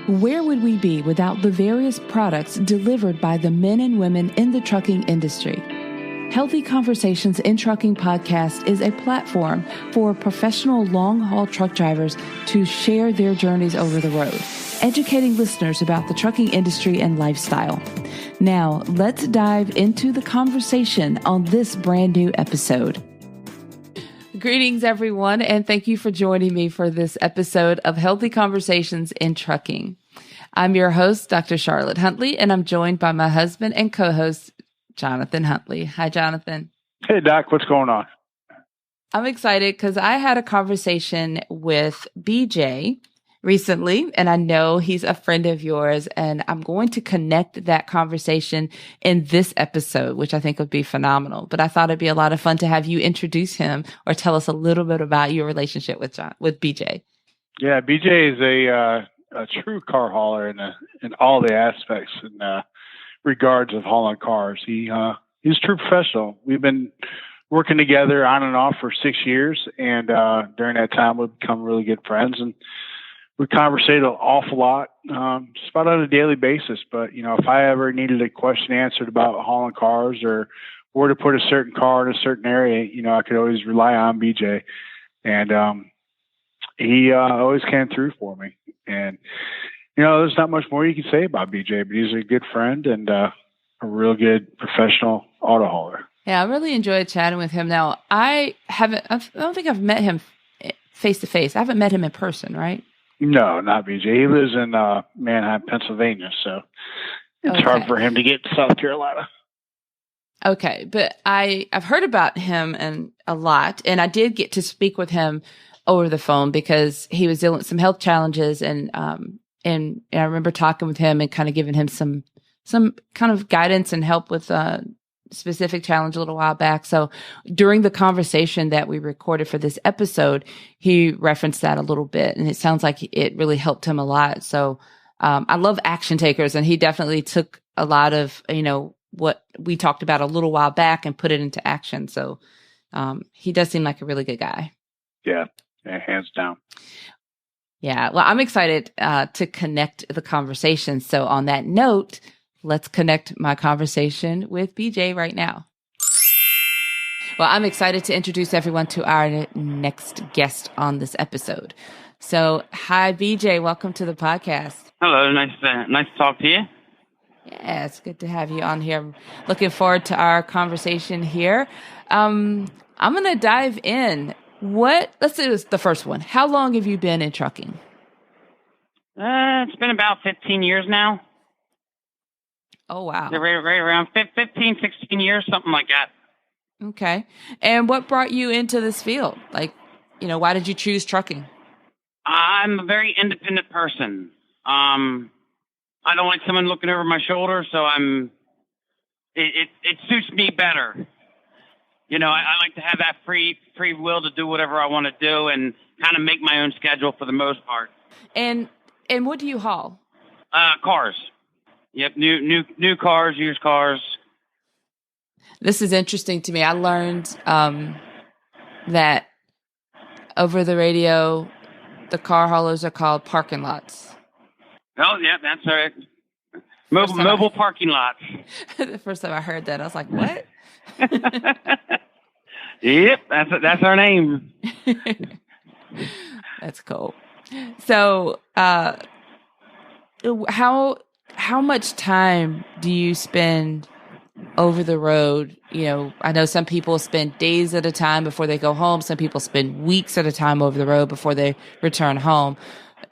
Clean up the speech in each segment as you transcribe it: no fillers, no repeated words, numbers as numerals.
Where would we be without the various products delivered by the men and women in the trucking industry? Healthy Conversations in Trucking podcast is a platform for professional long-haul truck drivers to share their journeys over the road, educating listeners about the trucking industry and lifestyle. Now, let's dive into the conversation on this brand new episode. Greetings, everyone, and thank you for joining me for this episode of Healthy Conversations in Trucking. I'm your host, Dr. Charlotte Huntley, and I'm joined by my husband and co-host, Jonathan Huntley. Hi, Jonathan. Hey, Doc. What's going on? I'm excited because I had a conversation with BJ recently, and I know he's a friend of yours, and I'm going to connect that conversation in this episode, which I think would be phenomenal. But I thought it'd be a lot of fun to have you introduce him or tell us a little bit about your relationship with BJ. Yeah, BJ is a true car hauler in all the aspects and regards of hauling cars. He's a true professional. We've been working together on and off for 6 years, and during that time, we've become really good friends, and we conversate an awful lot, just about on a daily basis. But, if I ever needed a question answered about hauling cars or where to put a certain car in a certain area, I could always rely on BJ. And he always came through for me. And, there's not much more you can say about BJ, but he's a good friend and a real good professional auto hauler. Yeah, I really enjoyed chatting with him. Now, I don't think I've met him face to face. I haven't met him in person, right? No, not BJ. He lives in Manheim, Pennsylvania, so it's hard for him to get to South Carolina. Okay, but I've heard about him and a lot, and I did get to speak with him over the phone because he was dealing with some health challenges, and I remember talking with him and kind of giving him some kind of guidance and help with specific challenge a little while back. So during the conversation that we recorded for this episode, he referenced that a little bit, and it sounds like it really helped him a lot. So I love action takers, and he definitely took a lot of, what we talked about a little while back and put it into action. So he does seem like a really good guy. Yeah, hands down. Yeah. Well, I'm excited to connect the conversation. So on that note, let's connect my conversation with BJ right now. Well, I'm excited to introduce everyone to our next guest on this episode. So, hi, BJ. Welcome to the podcast. Hello. Nice to talk to you. Yeah, it's good to have you on here. Looking forward to our conversation here. I'm going to dive in. Let's do the first one. How long have you been in trucking? It's been about 15 years now. Oh, wow. Right around 15, 16 years, something like that. Okay. And what brought you into this field? Why did you choose trucking? I'm a very independent person. I don't like someone looking over my shoulder, so it suits me better. I like to have that free will to do whatever I want to do and kind of make my own schedule for the most part. And what do you haul? Cars. Yep, new cars, used cars. This is interesting to me. I learned that over the radio, the car haulers are called parking lots. Oh, yeah, that's right. Mobile parking lots. The first time I heard that, I was like, what? Yep, that's our name. That's cool. So, how much time do you spend over the road? I know some people spend days at a time before they go home. Some people spend weeks at a time over the road before they return home.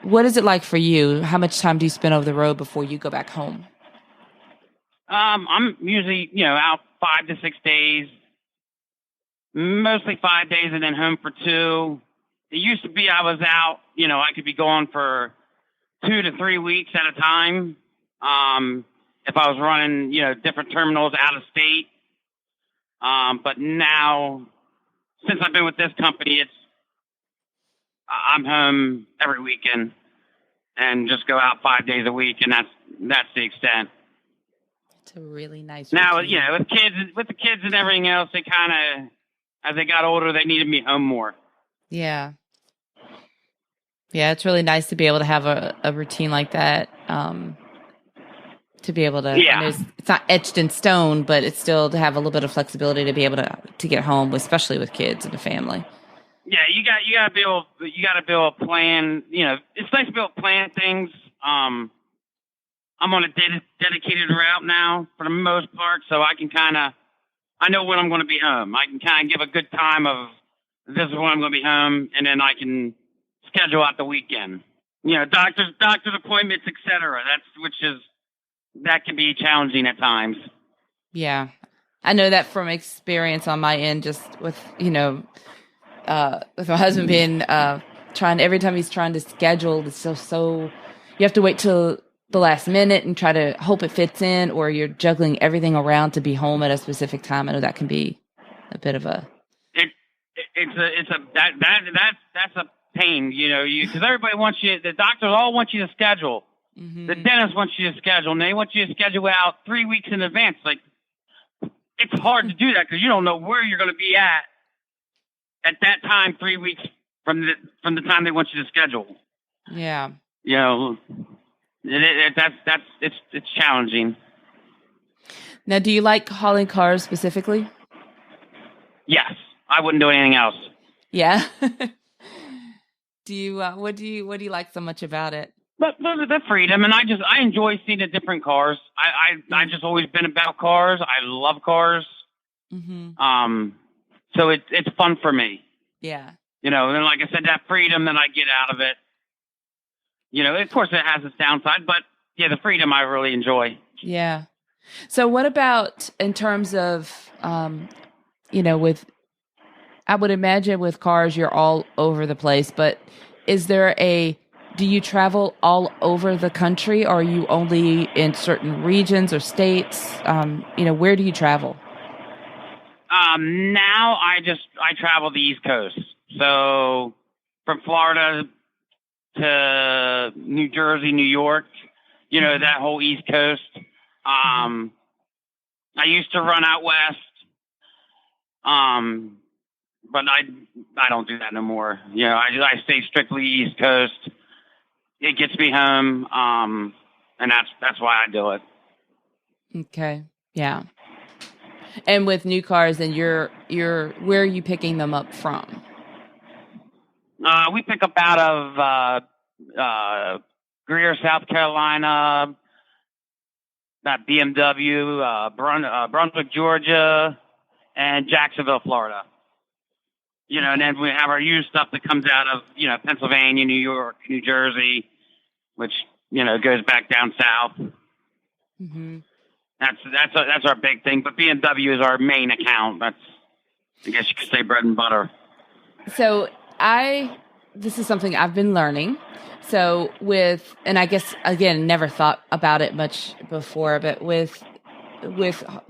What is it like for you? How much time do you spend over the road before you go back home? I'm usually, out 5 to 6 days, mostly 5 days and then home for 2. It used to be I was out, I could be gone for 2 to 3 weeks at a time. If I was running, different terminals out of state. But now, since I've been with this company, I'm home every weekend and just go out 5 days a week, and that's the extent. It's a really nice now, routine. with the kids and everything else, they kind of, as they got older, they needed me home more. Yeah. Yeah, it's really nice to be able to have a routine like that. To be able to, I know it's not etched in stone, but it's still to have a little bit of flexibility to be able to get home, especially with kids and a family. Yeah, you got to be able to plan. You know, it's nice to be able to plan things. I'm on a dedicated route now for the most part, so I know when I'm going to be home. I can kind of give a good time of this is when I'm going to be home, and then I can schedule out the weekend. You know, doctor's appointments, etc. That can be challenging at times. Yeah, I know that from experience on my end, just with with my husband being every time he's trying to schedule, it's so you have to wait till the last minute and try to hope it fits in, or you're juggling everything around to be home at a specific time. I know that can be a bit of a that's a pain, because everybody wants you. The doctors all want you to schedule. Mm-hmm. The dentist wants you to schedule, and they want you to schedule out 3 weeks in advance. Like, it's hard to do that because you don't know where you're going to be at that time 3 weeks from the time they want you to schedule. Yeah. It's challenging. Now, do you like hauling cars specifically? Yes, I wouldn't do anything else. Yeah. Do you? What do you like so much about it? But the freedom, and I enjoy seeing the different cars. I just always been about cars. I love cars. Mm-hmm. So it's fun for me. Yeah. And like I said, that freedom that I get out of it. Of course it has its downside, but yeah, the freedom I really enjoy. Yeah. So what about in terms of, I would imagine with cars, you're all over the place, but do you travel all over the country, or are you only in certain regions or states? Where do you travel? Now I travel the East Coast. So from Florida to New Jersey, New York, that whole East Coast. I used to run out west. But I don't do that no more. I stay strictly East Coast. It gets me home. And that's why I do it. Okay. Yeah. And with new cars, then you're where are you picking them up from? We pick up out of Greer, South Carolina, that BMW, Brunswick, Georgia, and Jacksonville, Florida. And then we have our used stuff that comes out of, Pennsylvania, New York, New Jersey, which, goes back down south. Mm-hmm. That's our big thing. But BMW is our main account. I guess you could say bread and butter. So this is something I've been learning. So and I guess, again, never thought about it much before, but with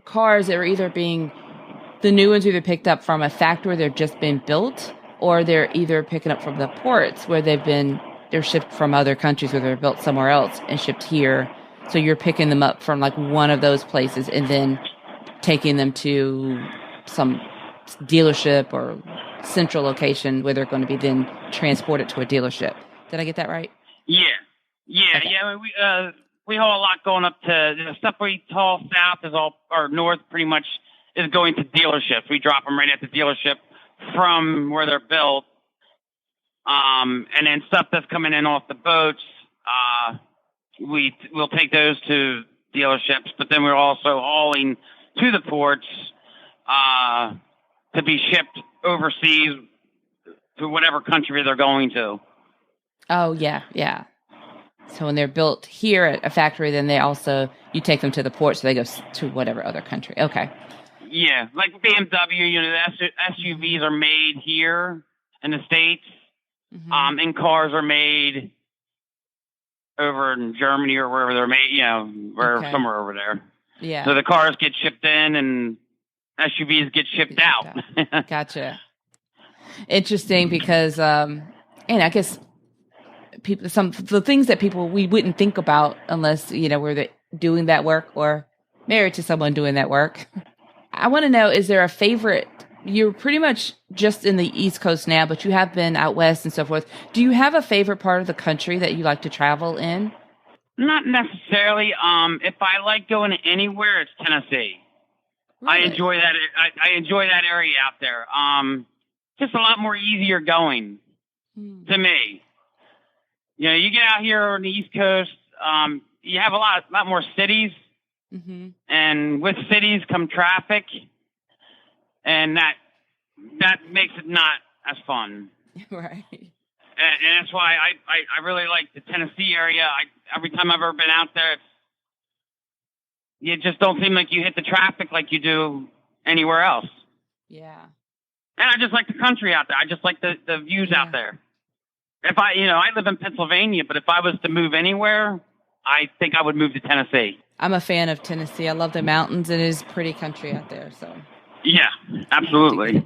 cars that are either the new ones either picked up from a factory where they're just been built, or they're either picking up from the ports where they're shipped from other countries where they're built somewhere else and shipped here. So you're picking them up from like one of those places and then taking them to some dealership or central location where they're going to be then transported to a dealership. Did I get that right? Yeah. Okay. Yeah. We haul a lot going up to the stuff we haul south or north pretty much is going to dealerships. We drop them right at the dealership from where they're built. And then stuff that's coming in off the boats, we'll take those to dealerships, but then we're also hauling to the ports to be shipped overseas to whatever country they're going to. Oh, yeah, yeah. So when they're built here at a factory, then you take them to the port, so they go to whatever other country. Okay. Yeah, like BMW, the SUVs are made here in the States, mm-hmm. And cars are made over in Germany or wherever they're made, somewhere over there. Yeah. So the cars get shipped in and SUVs get shipped out. Gotcha. Interesting because, and I guess the things that we wouldn't think about unless, we're doing that work or married to someone doing that work. I want to know, is there a favorite you're pretty much just in the East Coast now, but you have been out West and so forth. Do you have a favorite part of the country that you like to travel in? Not necessarily. If I like going anywhere, it's Tennessee. Really? I enjoy that. I enjoy that area out there. Just a lot more easier going to me. You know, you get out here on the East Coast, you have a lot more cities, and with cities come traffic, and that makes it not as fun. Right. And that's why I really like the Tennessee area. Every time I've ever been out there, you just don't seem like you hit the traffic like you do anywhere else. Yeah. And I just like the country out there. I just like the views out there. If I live in Pennsylvania, but if I was to move anywhere, I think I would move to Tennessee. I'm a fan of Tennessee. I love the mountains. It is pretty country out there. So. Yeah, absolutely.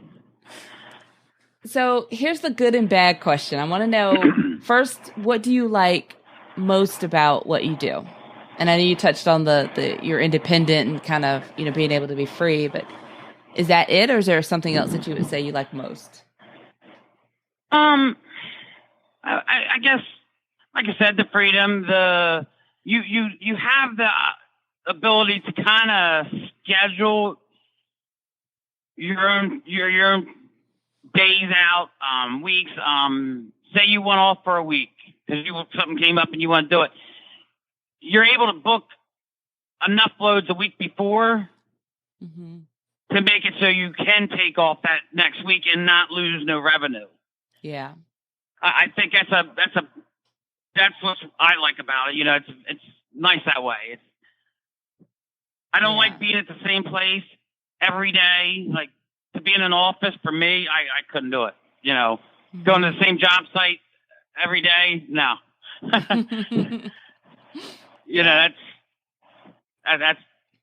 So here's the good and bad question. I want to know first, what do you like most about what you do? And I know you touched on you're independent and kind of, being able to be free, but is that it, or is there something else that you would say you like most? I guess, like I said, the freedom, you have the ability to kind of schedule your own days out, weeks. Say you went off for a week because something came up and you want to do it. You're able to book enough loads a week before to make it so you can take off that next week and not lose no revenue. Yeah, I think that's what I like about it. It's nice that way. I don't like being at the same place every day. Like, to be in an office, for me, I couldn't do it. Going to the same job site every day, no. That's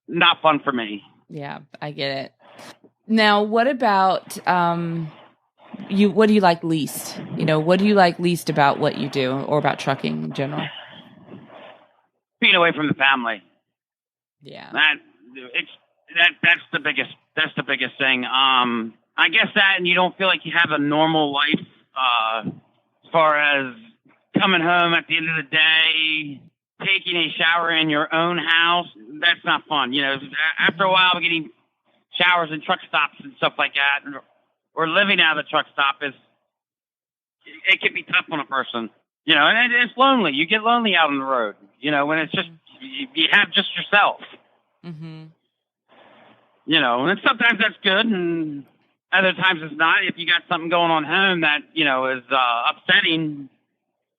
not fun for me. Yeah, I get it. Now, what about you? What do you like least? What do you like least about what you do, or about trucking in general? Being away from the family. Yeah, that's the biggest. That's the biggest thing. I guess that, and you don't feel like you have a normal life as far as coming home at the end of the day, taking a shower in your own house. That's not fun. After a while, getting showers in truck stops and stuff like that, or living out of the truck stop it can be tough on a person. And it's lonely. You get lonely out on the road. When it's just you have just yourself. And sometimes that's good, and other times it's not. If you got something going on home that, is upsetting,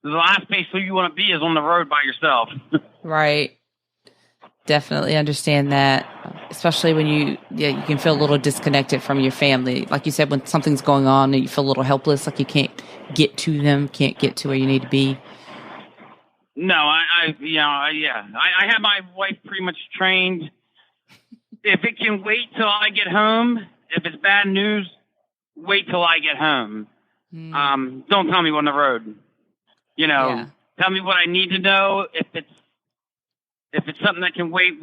the last place where you want to be is on the road by yourself. Right. Definitely understand that, especially when you can feel a little disconnected from your family. Like you said, when something's going on and you feel a little helpless, like you can't get to them, can't get to where you need to be. No, I have my wife pretty much trained. If it can wait till I get home, if it's bad news, wait till I get home. Don't tell me on the road. Tell me what I need to know. If it's something that can wait.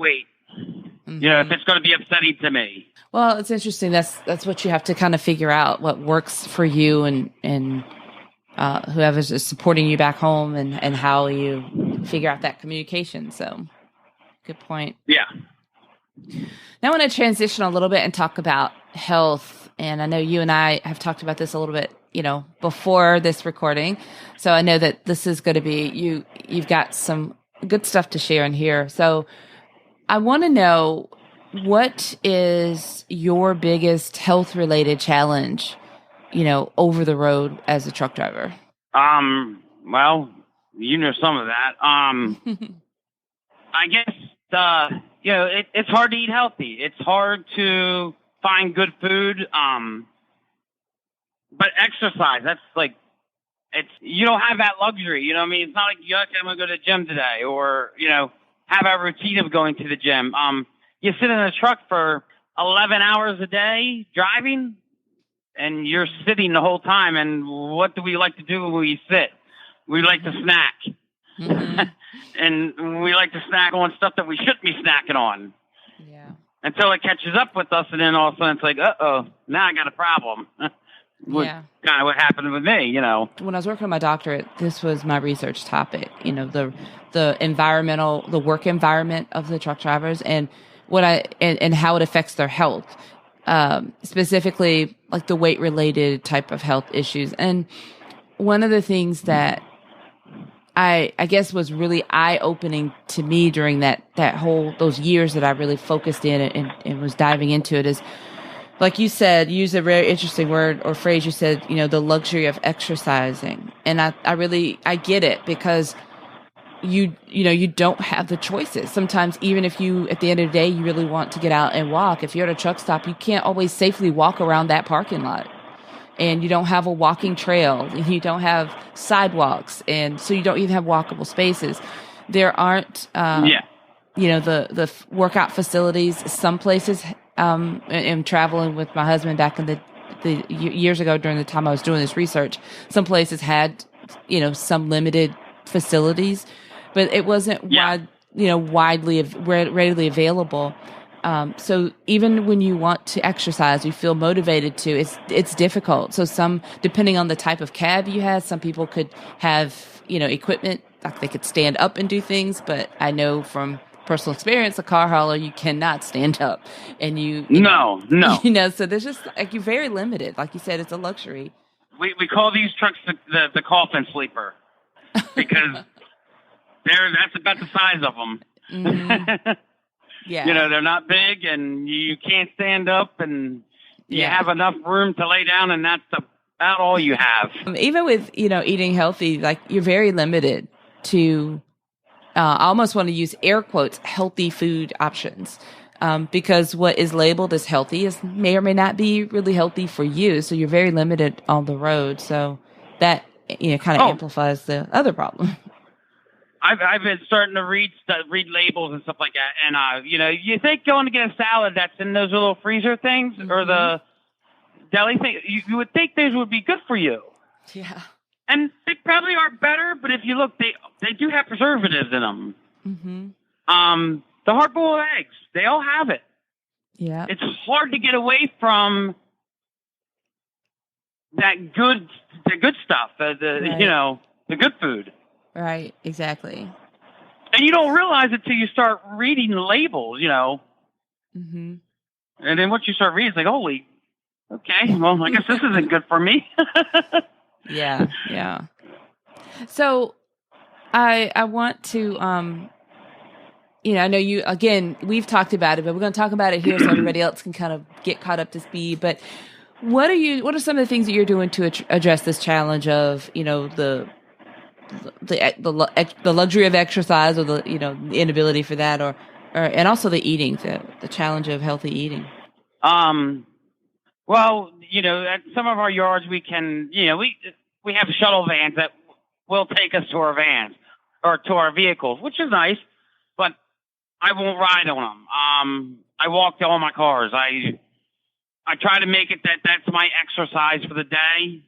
If it's going to be upsetting to me. Well, it's interesting. That's what you have to kind of figure out, what works for you and whoever's supporting you back home, and how you figure out that communication. So, good point. Yeah. Now I want to transition a little bit and talk about health. And I know you and I have talked about this a little bit, before this recording. So I know that this is going to be, you've got some good stuff to share in here. So I want to know, what is your biggest health related challenge, over the road as a truck driver? Well, some of that. I guess, it's hard to eat healthy. It's hard to find good food. But exercise, that's like, you don't have that luxury. It's not like, I'm going to go to the gym today, or, have a routine of going to the gym. You sit in a truck for 11 hours a day driving, and you're sitting the whole time. And what do we like to do when we sit? We like to snack. And we like to snack on stuff that we shouldn't be snacking on. Yeah. until it catches up with us, and then all of a sudden it's like, uh-oh, now I got a problem. Yeah. Kind of what happened with me, When I was working on my doctorate, this was my research topic, the work environment of the truck drivers and and how it affects their health. Specifically like the weight related type of health issues. And one of the things that I guess was really eye opening to me during those years that I really focused in and was diving into it is, like you said, you used a very interesting word or phrase. You said, the luxury of exercising. And I get it, because you don't have the choices. Sometimes, even if you, at the end of the day, you really want to get out and walk, if you're at a truck stop, you can't always safely walk around that parking lot. And you don't have a walking trail, and you don't have sidewalks, and so you don't even have walkable spaces. There aren't, the workout facilities. Some places, and traveling with my husband back in the years ago during the time I was doing this research, some places had, some limited facilities, but it wasn't readily available. So even when you want to exercise, you feel motivated to, it's difficult. So depending on the type of cab you have, some people could have, equipment, like they could stand up and do things, but I know from personal experience, a car hauler, you cannot stand up, and no. So there's just like, you're very limited. Like you said, it's a luxury. We call these trucks the coffin sleeper, because that's about the size of them. Mm-hmm. Yeah. They're not big, and you can't stand up, and you have enough room to lay down, and that's about all you have. Even with, eating healthy, like you're very limited to, I almost want to use air quotes, healthy food options. Because what is labeled as healthy may or may not be really healthy for you. So you're very limited on the road. So that, kind of amplifies the other problem. I've been starting to read labels and stuff like that, and you think going to get a salad that's in those little freezer things, mm-hmm. or the deli thing, you would think those would be good for you. Yeah, and they probably are better, but if you look, they do have preservatives in them. Mm-hmm. The hard-boiled eggs, they all have it. Yeah, it's hard to get away from that good stuff, the good food. Right, exactly. And you don't realize it till you start reading the labels, Mm-hmm. And then once you start reading, it's like, holy, okay, well, I guess this isn't good for me. Yeah. So I want to, I know you, again, we've talked about it, but we're going to talk about it here so everybody else can kind of get caught up to speed. But what are some of the things that you're doing to address this challenge of, the luxury of exercise, or the inability for that, or and also the eating, the challenge of healthy eating? Well, at some of our yards we can, we have shuttle vans that will take us to our vans or to our vehicles, which is nice, but I won't ride on them. I walk to all my cars. I try to make it that's my exercise for the day.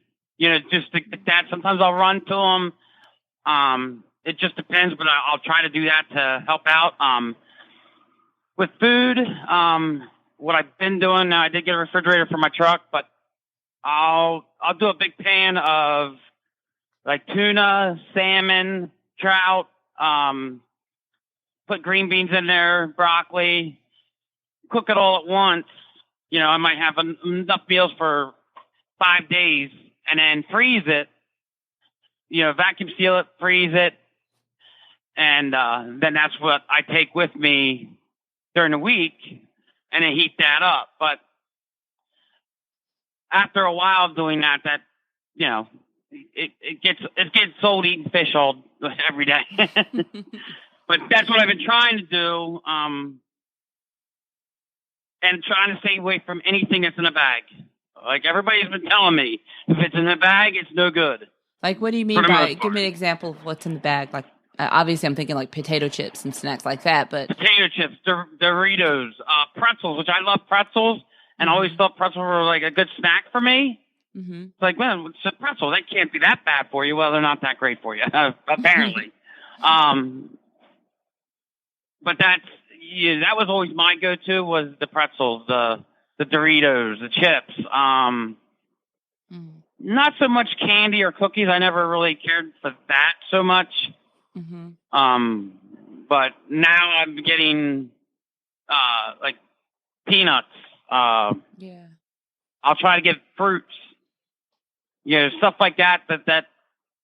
Just that. Sometimes I'll run to them. It just depends, but I'll try to do that to help out. With food, what I've been doing now, I did get a refrigerator for my truck, but I'll do a big pan of like tuna, salmon, trout, put green beans in there, broccoli, cook it all at once. I might have enough meals for 5 days, and then freeze it. Vacuum seal it, freeze it, and then that's what I take with me during the week, and then heat that up. But after a while of doing that, it gets old eating fish every day. But that's what I've been trying to do, and trying to stay away from anything that's in a bag. Like everybody's been telling me, if it's in a bag, it's no good. Like, what do you mean by, give me an example of what's in the bag? Like, obviously I'm thinking like potato chips and snacks like that, but. Potato chips, Doritos, pretzels, which I love pretzels, and I always thought pretzels were like a good snack for me. Mm-hmm. It's like, man, it's a pretzel. That can't be that bad for you. Well, they're not that great for you, apparently. But that's, yeah, that was always my go-to was the pretzels, the Doritos, the chips. Not so much candy or cookies. I never really cared for that so much. But now I'm getting like peanuts. Yeah. I'll try to get fruits. Stuff like that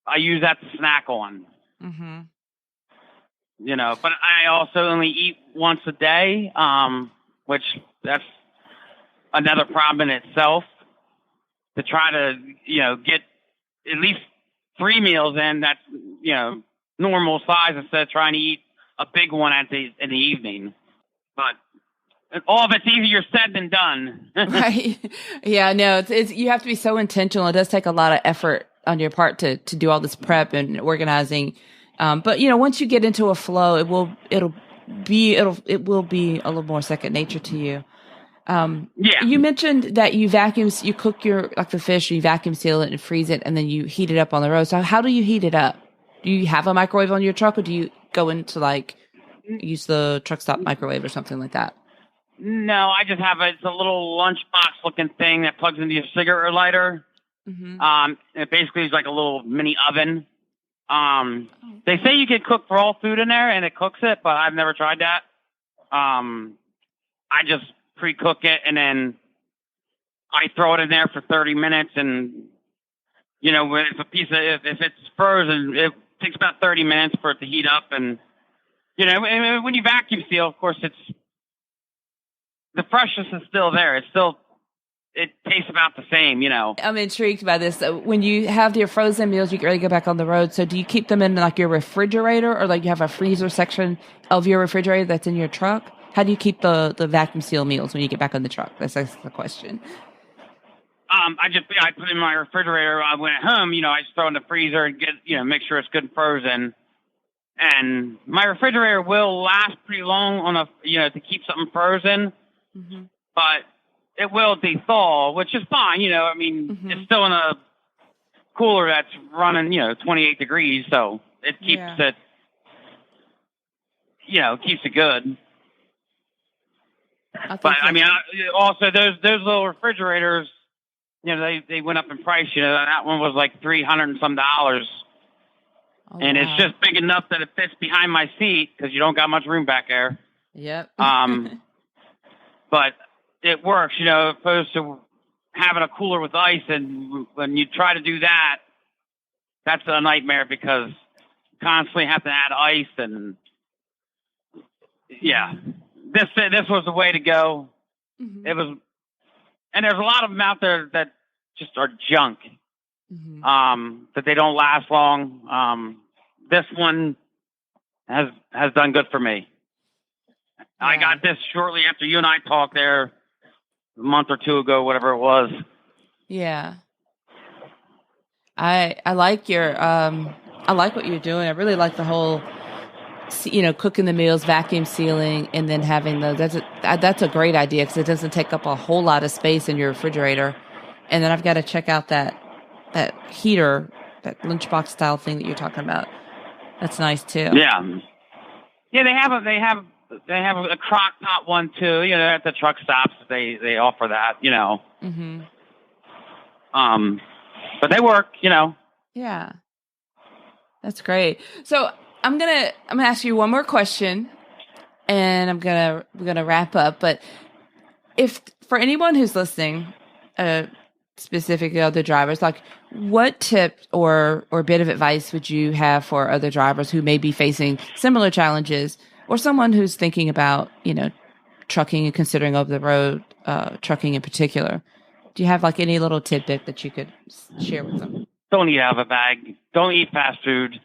I use that to snack on. But I also only eat once a day, which that's another problem in itself. To try to, get at least 3 meals in, that's, normal size instead of trying to eat a big one in the evening. But all of it's easier said than done. Right. Yeah, no, it's you have to be so intentional. It does take a lot of effort on your part to do all this prep and organizing. But once you get into a flow, it will be a little more second nature to you. Yeah. You mentioned that you cook the fish, you vacuum seal it and freeze it, and then you heat it up on the road. So how do you heat it up? Do you have a microwave on your truck, or do you go into use the truck stop microwave or something like that? No, I just have it's a little lunchbox looking thing that plugs into your cigarette lighter. It basically is like a little mini oven. They say you can cook raw food in there and it cooks it, but I've never tried that. I just pre-cook it and then I throw it in there for 30 minutes and if it's frozen, it takes about 30 minutes for it to heat up and when you vacuum seal, of course the freshness is still there. It tastes about the same, I'm intrigued by this. When you have your frozen meals, you get ready to go back on the road. So do you keep them in your refrigerator, or you have a freezer section of your refrigerator that's in your truck? How do you keep the vacuum seal meals when you get back on the truck? That's the question. I put it in my refrigerator. I went home, I just throw it in the freezer and get, make sure it's good and frozen. And my refrigerator will last pretty long to keep something frozen, but it will de-thaw, which is fine. It's still in a cooler that's running, 28 degrees. So it keeps it, keeps it good. Also those little refrigerators, they went up in price. That one was like $300 and some. And it's just big enough that it fits behind my seat because you don't got much room back there. Yep. But it works, opposed to having a cooler with ice. And when you try to do that, that's a nightmare because you constantly have to add ice. And this was the way to go. It was, and there's a lot of them out there that just are junk, that they don't last long. This one has done good for me. Yeah. I got this shortly after you and I talked there a month or two ago, whatever it was. Yeah. I like your, I like what you're doing. I really like the whole, cooking the meals, vacuum sealing, and then having that's a great idea because it doesn't take up a whole lot of space in your refrigerator. And then I've got to check out that heater, that lunchbox style thing that you're talking about. That's nice too. Yeah. Yeah, they have a crock pot one too. At the truck stops they offer that. But they work. Yeah, that's great. So I'm gonna ask you one more question, and we're gonna wrap up. But if for anyone who's listening, specifically other drivers, what tip or bit of advice would you have for other drivers who may be facing similar challenges, or someone who's thinking about trucking and considering over the road trucking in particular? Do you have any little tidbit that you could share with them? Don't eat out of a bag. Don't eat fast food.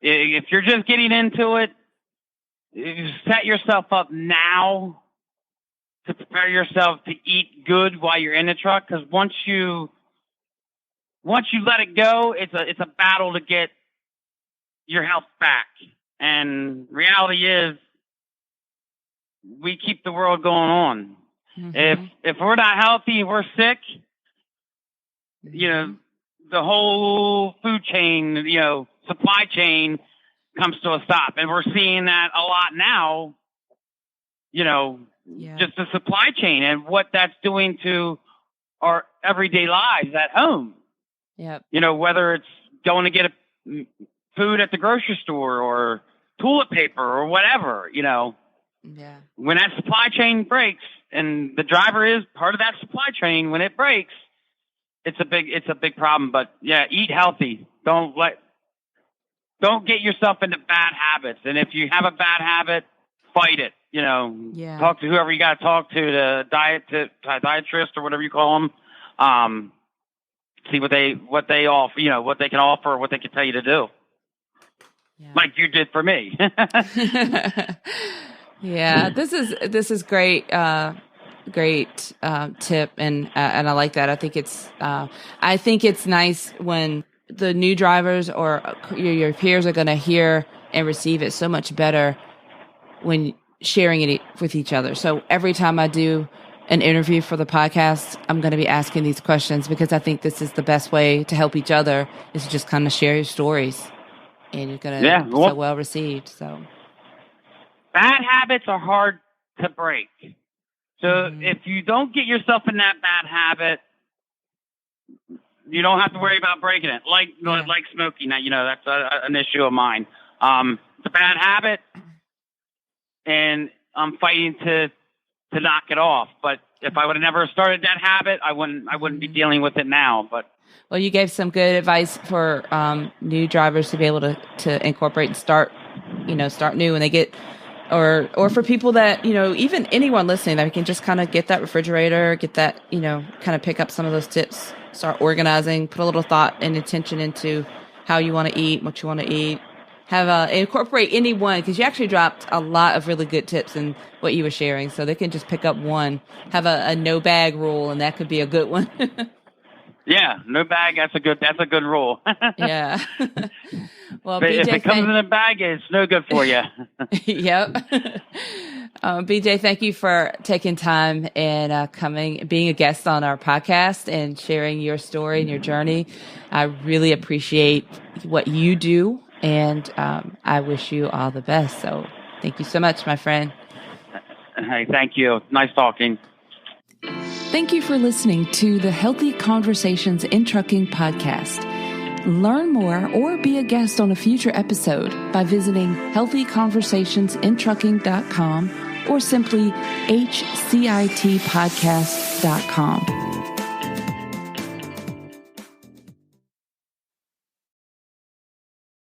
If you're just getting into it, set yourself up now to prepare yourself to eat good while you're in the truck. Because once you let it go, it's a battle to get your health back. And reality is, we keep the world going on. If we're not healthy, we're sick. The whole food chain, supply chain comes to a stop. And we're seeing that a lot now just the supply chain and what that's doing to our everyday lives at home. Yep. Whether it's going to get food at the grocery store or toilet paper or whatever, Yeah. When that supply chain breaks and the driver is part of that supply chain, when it breaks, it's a big problem. But yeah, eat healthy. Don't get yourself into bad habits. And if you have a bad habit, fight it. Talk to whoever you got to talk to, the dietitian or whatever you call them. See what they offer, what they can offer, what they can tell you to do. Yeah. Like you did for me. Yeah, this is great. Great tip, and I like that. I think it's nice when the new drivers or your peers are going to hear and receive it so much better when sharing it with each other. So every time I do an interview for the podcast, I'm going to be asking these questions because I think this is the best way to help each other is to just kind of share your stories, and you're going to be so well received. So bad habits are hard to break. So if you don't get yourself in that bad habit, you don't have to worry about breaking it. Like smoking, that's an issue of mine. It's a bad habit, and I'm fighting to knock it off. But if I would have never started that habit, I wouldn't be dealing with it now. But well, you gave some good advice for new drivers to be able to incorporate and start new when they get. Or for people that, even anyone listening that can just kind of get that refrigerator, get that, kind of pick up some of those tips, start organizing, put a little thought and intention into how you want to eat, what you want to eat, incorporate any one, because you actually dropped a lot of really good tips in what you were sharing. So they can just pick up one, have a no bag rule, and that could be a good one. Yeah, no bag. That's a good rule. Yeah. Well, but BJ, if it comes in a bag, it's no good for you. Yep. BJ, thank you for taking time and being a guest on our podcast and sharing your story and your journey. I really appreciate what you do, and I wish you all the best. So thank you so much, my friend. Hey, thank you. Nice talking. Thank you for listening to the Healthy Conversations in Trucking podcast. Learn more or be a guest on a future episode by visiting healthyconversationsinTrucking.com or simply HCITpodcast.com.